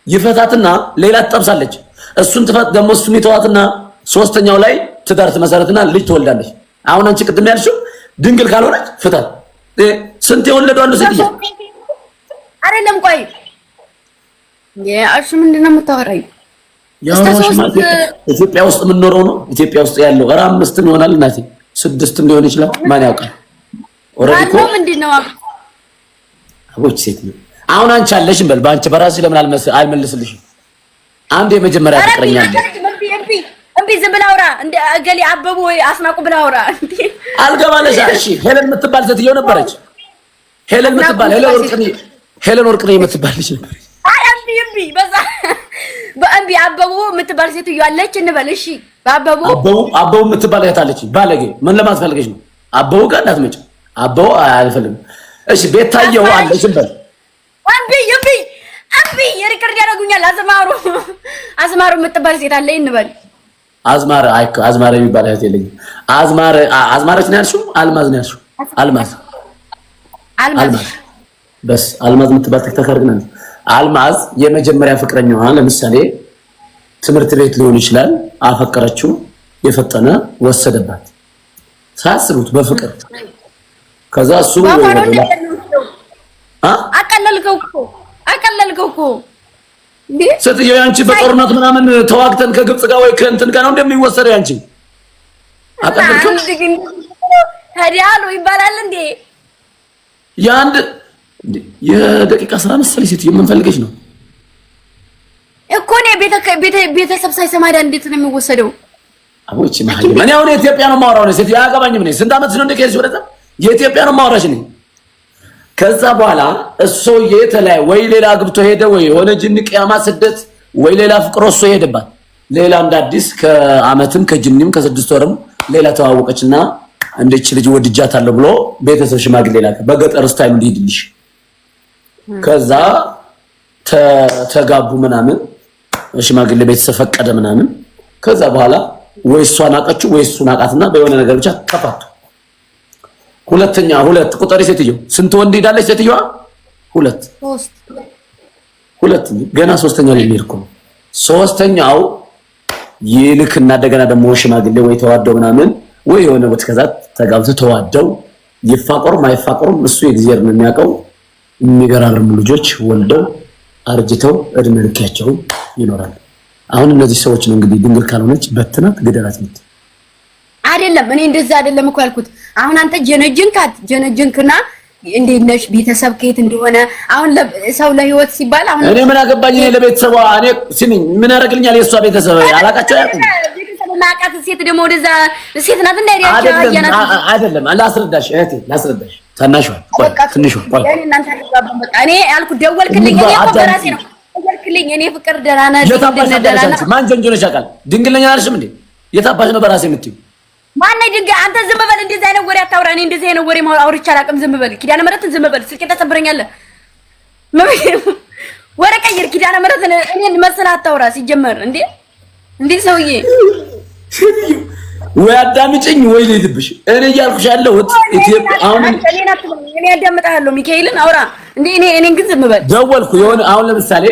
ይፈታትና ሌላ ትጠብሳለች። እሱን ትፈት ደግሞ እሱን ይተዋትና ሶስተኛው ላይ ትዳር ትመሰረትና ልጅ ትወልዳለች። አሁን አንቺ ቅድም ያልሽው ድንግል ካልሆነች ፍታት። ስንት የወለዱ አሉ ሴትዬ? አይደለም ቆይ እሺ ምንድነው የምታወራኝ? ኢትዮጵያ ውስጥ የምንኖረው ነው። ኢትዮጵያ ውስጥ ያለው ኧረ 5 ይሆናል እናቴ 6 ሊሆን ይችላል። ማን ያውቃል? ኦሬዲኮ ምንድነው አቦች ሴት ነው። አሁን አንቺ አለሽም በል በአንቺ በራስሽ ለምን አልመልስልሽም? አንድ የመጀመሪያ ፍቅረኛ አለ። እምቢ ዝም ብላ አውራ እንደ እገሌ አበቡ ወይ አስናቁ ብላ አውራ። አልገባለሽ። እሺ ሄለን የምትባል ሴትዮ ነበረች። ሄለን ወርቅኔ የምትባል ልጅ ነበረች። አይ እምቢ በዛ በእምቢ አበቡ የምትባል ሴትዮ አለች እንበል። እሺ አበቡ የምትባል እህት አለች። ባለጌ ምን ለማስፈልገሽ ነው? አበቡ ጋር እንዳትመጪ። አበቡ አልፈልግም። እሺ ቤታየው አለች እንበል። እምቢ የሪከርድ ያደርጉኛል። አዝማሩ የምትባል ሴት አለች እንበል። አዝማረ የሚባል እህት የለኝም። አዝማረች ነው ያልሽው? አልማዝ ነው ያልሽው? አልማዝ በስ አልማዝ የምትባል ተከታታይ ግን አልማዝ የመጀመሪያ ፍቅረኛዋ ለምሳሌ ትምህርት ቤት ሊሆን ይችላል። አፈቀረችው፣ የፈጠነ ወሰደባት ሳስሩት በፍቅር ከዛ እሱ አቀለልከው እኮ ስትዬ አንቺ በጦርነት ምናምን ተዋግተን ከግብጽ ጋር ወይ ከእንትን ጋር ነው እንደሚወሰደው አንቺ አቀለልከው ታዲያሉ ይባላል እንዴ? ያንድ የደቂቃ ስራ መሰለኝ ሴት የምንፈልገሽ ነው እኮ ነው። ቤተሰብ ሳይሰማ እንዴት ነው የሚወሰደው? አቦች ማለት ማን ያው ነው? ኢትዮጵያ ነው ማውራው ነው ሴት ያጋባኝም ነው። ስንት አመት ነው እንደከዚህ ወደዛ የኢትዮጵያ ነው ማውራሽ ነው። ከዛ በኋላ እሱ የተለያየ ወይ ሌላ ግብቶ ሄደ ወይ ሆነ ጅን ቅያማ ስደት ወይ ሌላ ፍቅር እሱ ሄደባት ሌላ እንደ አዲስ ከአመትም ከጅንም ከ6 ወርም ሌላ ተዋወቀችና እንደች ልጅ ወድጃታለሁ ብሎ ቤተሰብ ሽማግሌ ላከ። በገጠር ስታይል እንዲድልሽ ከዛ ተጋቡ ምናምን ሽማግሌ ቤተሰብ ፈቀደ ምናምን። ከዛ በኋላ ወይ እሷ ናቀችው ወይ እሱ ናቃትና በየሆነ ነገር ብቻ ተፋቱ። ሁለት ቁጥር ሴትዮ ስንት ወንድ ሄዳለች ሴትዮዋ? ሁለት ገና ሶስተኛው ላይ ሊርኩ ሶስተኛው ይልክና እንደገና ደግሞ ሽማግሌ ወይ ተዋደው ምናምን ወይ የሆነ ወጥ ከዛ ተጋብተው ተዋደው ይፋቀሩም አይፋቀሩም እሱ የእግዚአብሔር ነው የሚያውቀው። የሚገራርሙ ልጆች ወልደው አርጅተው እድሜ ልካቸው ይኖራሉ። አሁን እነዚህ ሰዎች ነው እንግዲህ ድንግል ካልሆነች በትናት ገደላት ነው አይደለም። እኔ እንደዛ አይደለም እኮ ያልኩት። አሁን አንተ ጀነጅንክና እንዴት ነሽ ቤተሰብ ከየት እንደሆነ አሁን ሰው ለህይወት ሲባል አሁን እኔ ምን አገባኝ? እኔ ለቤተሰቧ እኔ ሲሚኝ ምን ያደርግልኛል? የሷ ቤተሰብ አላቃቸው ያቁም ማቃት ሴት ደግሞ ወደዛ ሴት ናት እንዳይሪያቸው ያያናት አይደለም። ላስረዳሽ እህቴ ላስረዳሽ ታናሽ ትንሽ እኔ ያልኩት ደወልክልኝ። እኔ እኮ በራሴ ነው ደወልክልኝ። እኔ ፍቅር ደራና ደራና ማን ጀንጆነሽ ያውቃል? ድንግልኛ አልሽም እንዴ? የታባሽ ነው በራሴ የምትይው ማን ድንግል? አንተ ዝም በል። እንደዚህ አይነት ወሬ አታውራ። እኔ እንደዚህ አይነት ወሬ አውርቼ አላውቅም። ዝም በል። ኪዳነ ምህረትን ዝም በል። ስልኬ ተሰብረኛለህ። ወሬ ቀይር። ኪዳነ ምህረትን እኔን መስለህ አታውራ ሲጀመር እንዴ ሰውዬ ወይ አዳምጪኝ ወይ ልሂድብሽ። እኔ እያልኩሽ ያለሁት ኢትዮጵያ አሁን እኔ አዳምጣለሁ። ሚካኤልን አውራ እንዴ እኔን ግን ዝም በል። ደወልኩ የሆነ አሁን ለምሳሌ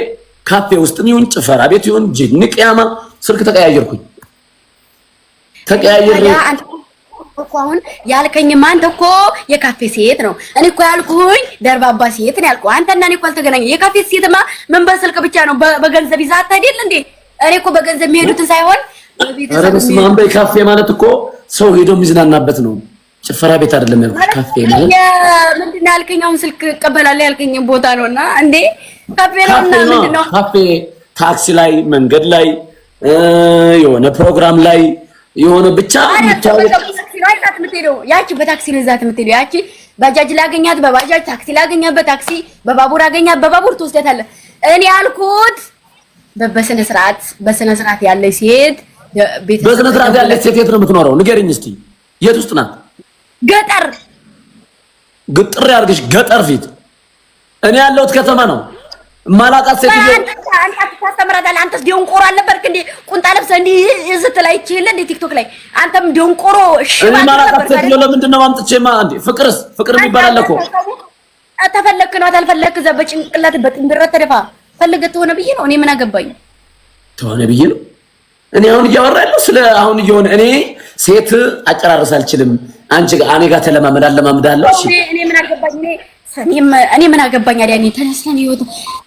ካፌ ውስጥ ይሁን ጭፈራ ቤት ይሁን ጅን ቅያማ ስልክ ተቀያየርኩኝ እኮ አሁን ያልከኝ አንተ እኮ የካፌ ሴት ነው። እኔ እኮ ያልኩኝ ደርባባ ሴት ነው ያልኩህ። አንተና እኔ እኮ አልተገናኘንም። የካፌ ሴትማ ምን በስልክ ብቻ ነው በገንዘብ ይዛት አይደል እንዴ? እኔ እኮ በገንዘብ የሚሄዱትን ሳይሆን በቤተሰብ ነው። ካፌ ማለት እኮ ሰው ሄዶ የሚዝናናበት ነው። ጭፈራ ቤት አይደለም ያልኩህ። ካፌ ማለት ምንድን ነው ያልከኝ? አሁን ስልክ እቀበላለሁ ያልከኝ ቦታ ነውና እንዴ ካፌ ነውና ምንድን ነው? ካፌ ታክሲ ላይ መንገድ ላይ የሆነ ፕሮግራም ላይ የሆነ ብቻ ያቺ በታክሲ ነው እዛት የምትሄደው። ያቺ ባጃጅ ላገኛት በባጃጅ ታክሲ ላገኛት በታክሲ በባቡር አገኛት በባቡር ትወስዳታለህ። እኔ ያልኩት በስነ ስርዓት ያለች ሴት በስነ ስርዓት ያለች ሴት የት ነው የምትኖረው? ንገረኝ እስቲ። የት ውስጥ ናት? ገጠር ግጥር ያርግሽ ገጠር ፊት። እኔ ያለሁት ከተማ ነው። ማላቃት ሴት አንተ ታስተምራታለህ። አንተስ ደንቆሮ አልነበርክ እንዴ? ቁንጣ ለብሰህ እንዴ እዝት ላይ ይችላል እንዴ ቲክቶክ ላይ? አንተም ደንቆሮ እኔ ማላቃት ሴት ለምንድን ነው ማምጥቼማ እንዴ? ፍቅር ይባላል እኮ ተፈለክ ነው አልፈለክ ዘ በጭንቅላት በጥንብረት ተደፋ ፈልገህ ተሆነ ብዬ ነው። እኔ ምን አገባኝ? ተሆነ ብዬ ነው። እኔ አሁን እያወራ ያለው ስለ አሁን እየሆነ እኔ ሴት አጨራረስ አልችልም። አንቺ ጋር እኔ ጋር ተለማመዳለሁ። እሺ እኔ ምን አገባኝ? እኔ ምን አገባኝ? አይደል እኔ ተነስተን ይወጣ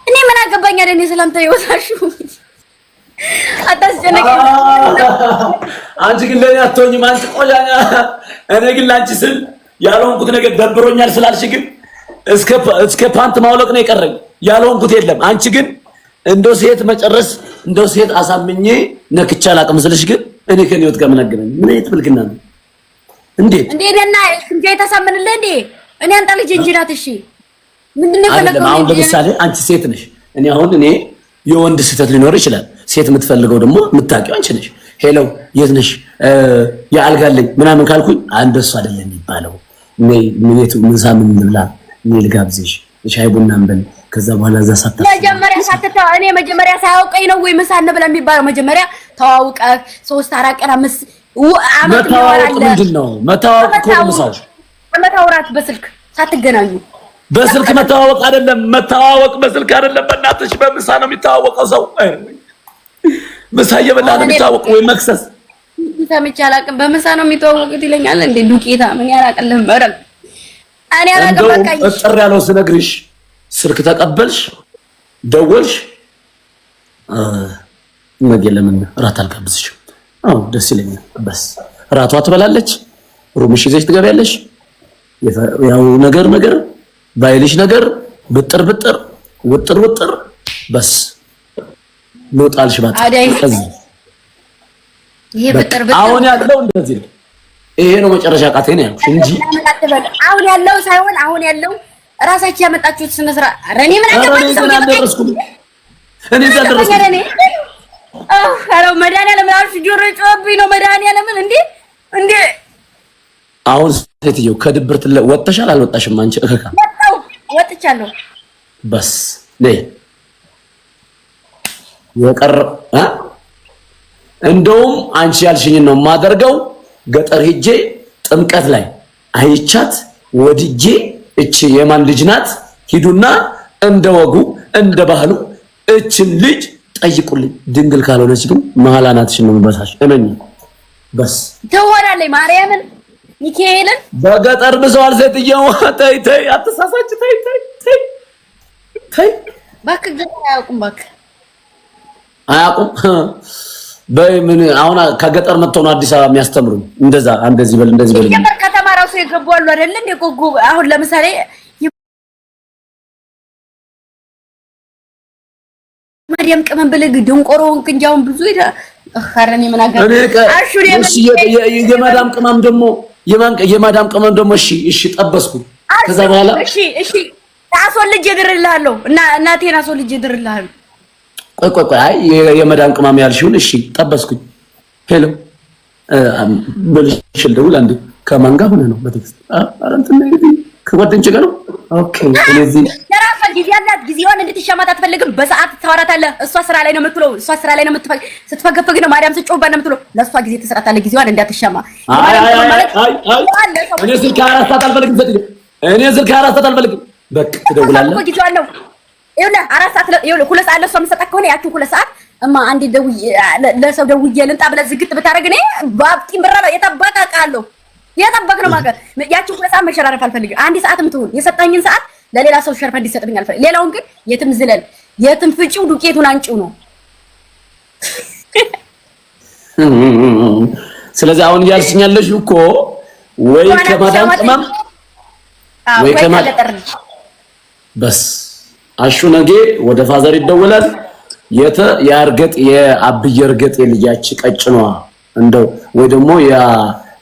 እኔ ምን አገባኝ? አይደል እኔ ሰላምታ ይወጣሽ አታስጨነቂ። አንቺ ግን ለኔ አትሆኝም። አንቺ ቆያኛ እኔ ግን ላንቺ ስል ያልሆንኩት ነገር ደብሮኛል ስላልሽ ግን እስከ ፓንት ማውለቅ ነው የቀረኝ። ያልሆንኩት የለም። አንቺ ግን እንደው ሴት መጨረስ እንደው ሴት አሳምኜ ነክቻ አላቅም ስልሽ ግን እኔ ከኔ ወጥ ጋር ምን አገናኝ? ምን አይነት ብልግና ነው? እንዴት ነና እንዴ ተሳምንልህ እንዴ? እኔ አንተ ልጅ እንጂ ናት። እሺ ምንድነው የፈለከው? አሁን ለምሳሌ አንቺ ሴት ነሽ። እኔ የወንድ ስህተት ሊኖር ይችላል። ሴት የምትፈልገው ደግሞ የምታውቂው አንቺ ነሽ። ሄሎ የት ነሽ? ያልጋለኝ ምናምን ካልኩኝ እንደሱ አይደለም የሚባለው። ምንየቱ ምሳምን እንብላ፣ እኔ ልጋብዝሽ፣ ሻይ ቡና እንበል። ከዛ በኋላ እዛ እኔ መጀመሪያ ሳያውቀኝ ነው ወይ ምሳ እንብላ የሚባለው? መጀመሪያ ተዋውቀህ 3 4 ቀን 5 አመት ይወራል። ምንድነው መተዋወቅ? ኮምሳሽ መተዋወራት በስልክ ሳትገናኙ በስልክ መተዋወቅ አይደለም። መተዋወቅ በስልክ አይደለም። በእናትሽ በምሳ ነው የሚተዋወቀው ሰው። ምሳ እየበላ ነው የሚተዋወቀው ወይ መክሰስ ሰምቼ አላውቅም። በምሳ ነው የሚተዋወቁት ይለኛል እንዴ ዱቄታ ምን ያላቀልህ መረቅ እኔ አላውቅም። በቃ እጥር ያለው ስነግርሽ ስልክ ተቀበልሽ ደወልሽ ነገ ለምን እራት አልጋብዝሽም? አዎ ደስ ይለኛል። በስ እራቷ ትበላለች፣ ሩምሽ ይዘሽ ትገቢያለሽ። ያው ነገር ባይልሽ ነገር ብጥር ውጥር በስ ሎጣልሽ ባጣ ይሄ ብጥር አሁን ያለው እንደዚህ ነው። ይሄ ነው መጨረሻ ቃቴ ነው ያልኩሽ እንጂ አሁን ያለው ሳይሆን አሁን ያለው ራሳችሁ ያመጣችሁት ስነ ስርዓት። እኔ ምን አገባኝ? ሰው ያደረስኩ እኔ ዘደረስኩ አረ መድኃኒዓለም አልሽ ጆሮ ጮብኝ ነው መድኃኒዓለም እንዴ አሁን ሴትየው ከድብርት ወጥተሻል አልወጣሽም? አንቺ እከካ ወጥቻለሁ። በስ ነይ የቀረ እንደውም አንቺ ያልሽኝን ነው የማደርገው። ገጠር ሄጄ ጥምቀት ላይ አይቻት ወድጄ እቺ የማን ልጅ ናት? ሂዱና እንደ ወጉ እንደ ባህሉ እችን ልጅ ጠይቁልኝ። ድንግል ካልሆነች ግን መሐላ ናትሽን ነው የምበሳሽ። እመኝ በስ ትሆናለች። ማርያምን ሚካኤልን በገጠር ብሰዋል ሴትየው። ተይ አትሳሳች። ተይ እባክህ ገጠር አያውቁም። በምን አሁን ከገጠር መጥተው ነው አዲስ አበባ የሚያስተምሩኝ። እንደዚህ በል ገጠር ከተማ ራሱ የገቡ አሉ አይደል እንዴ? ጎጎ አሁን ለምሳሌ ማርያም ቅመም ብለህ ድንቆሮውን እንጃውን ብዙ አኸረን የምናገር አሹሪ የማዳም ቅመም ደግሞ እሺ ጠበስኩ። ከዛ በኋላ እሺ አስወልጄ እድርልሃለሁ እና እናቴን አስወልጄ እድርልሃለሁ። ቆይ አይ የማዳም ቅመም ያልሽውን እሺ ጠበስኩኝ። ሄሎ በልሽ ልደውል አንዴ ከማን ጋር ሆነ ነው በቴክስት አረንተና እንግዲህ ከጓደኞቼ ጋር ነው። ኦኬ ስለዚህ ለራሷ ጊዜ ያላት ጊዜዋን እንድትሻማት አትፈልግም። በሰዓት ታወራታለህ። እሷ ስራ ላይ ነው የምትውለው። እሷ ስራ ላይ ነው ስትፈገፈግ ነው ማርያም ስትጮህባት ነው የምትውለው። ለእሷ ጊዜ ትሰጣታለህ፣ ጊዜዋን እንዳትሻማ። እኔ ስልክ 24 ሰዓት አልፈልግም። በቃ ትደውላለህ። ጊዜዋን ነው ይኸውልህ 4 ሰዓት ይኸውልህ 2 ሰዓት ለእሷ የምትሰጣት ከሆነ ያቺው 2 ሰዓት እማ አንዴ ደውዬ ለሰው ደውዬ ልምጣ ብለህ ዝግት ብታደርግ እኔ ባብጢም ብራ የጠበቃቃለሁ የጠበቅነው ማለት ያቺው 2 ሰዓት መሸራረፍ አልፈልግም። አንድ ሰዓትም ትሁን የሰጣኝን ሰዓት ለሌላ ሰው ሸርፈ እንዲሰጥብኝ አልፈልግም። ሌላውን ግን የትም ዝለል የትም ፍጪው ዱቄቱን አንጪው ነው። ስለዚህ አሁን እያልሽኛለሽ እኮ ወይ ከማዳም ቅመም ወይ ከማዳም በስ አሹ ነገ ወደ ፋዘር ይደወላል። ያርገጥ የአብይ እርገጥ የልጃች ቀጭኗ እንደው ወይ ደግሞ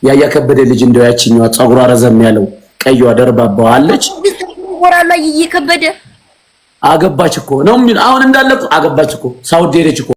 ያ ከበደ ልጅ እንደው ያቺኛዋ ጸጉሯ ረዘም ያለው ቀይዋ ደርባባው አለች። ወራላ ይከበደ አገባች እኮ ነው አሁን እንዳለ አገባች እኮ ሳውዲ ሄደች እኮ